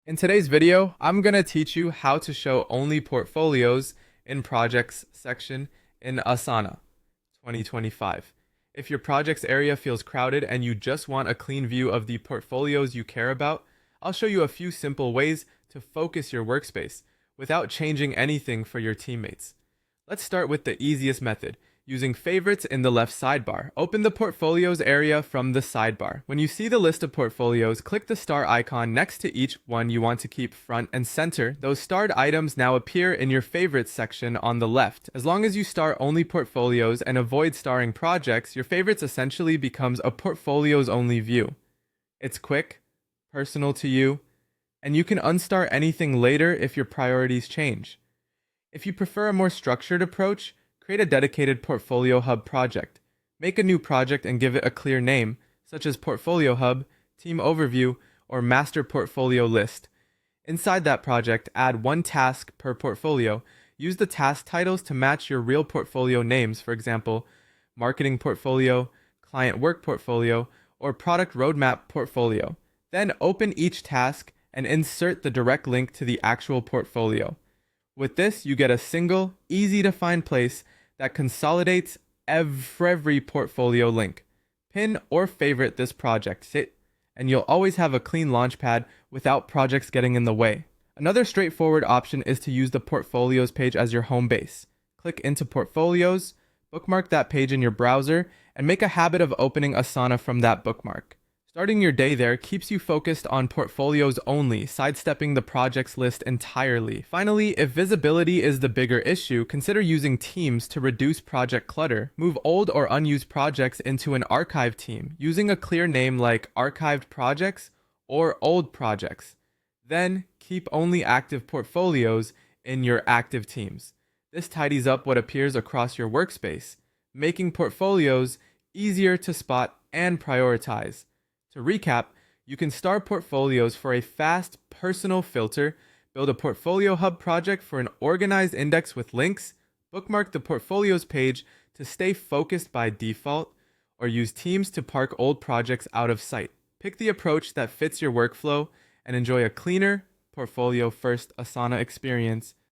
In today's video, I'm going to teach you how to show only portfolios in projects section in Asana 2025. If your projects area feels crowded and you just want a clean view of the portfolios you care about, I'll show you a few simple ways to focus your workspace without changing anything for your teammates. Let's start with the easiest method, using favorites in the left sidebar. Open the portfolios area from the sidebar. When you see the list of portfolios, click the star icon next to each one you want to keep front and center. Those starred items now appear in your favorites section on the left. As long as you star only portfolios and avoid starring projects, your favorites essentially becomes a portfolios only view. It's quick, personal to you, and you can unstar anything later if your priorities change. If you prefer a more structured approach, create a dedicated Portfolio Hub project. Make a new project and give it a clear name, such as Portfolio Hub, Team Overview, or Master Portfolio List. Inside that project, add one task per portfolio. Use the task titles to match your real portfolio names, for example, Marketing Portfolio, Client Work Portfolio, or Product Roadmap Portfolio. Then open each task and insert the direct link to the actual portfolio. With this, you get a single, easy-to-find place that consolidates every portfolio link. Pin or favorite this project, and you'll always have a clean launchpad without projects getting in the way. Another straightforward option is to use the Portfolios page as your home base. Click into Portfolios, bookmark that page in your browser, and make a habit of opening Asana from that bookmark. Starting your day there keeps you focused on portfolios only, sidestepping the projects list entirely. Finally, if visibility is the bigger issue, consider using teams to reduce project clutter. Move old or unused projects into an archive team, using a clear name like archived projects or old projects. Then, keep only active portfolios in your active teams. This tidies up what appears across your workspace, making portfolios easier to spot and prioritize. To recap, you can star portfolios for a fast, personal filter, build a Portfolio Hub project for an organized index with links, bookmark the Portfolios page to stay focused by default, or use Teams to park old projects out of sight. Pick the approach that fits your workflow and enjoy a cleaner, portfolio-first Asana experience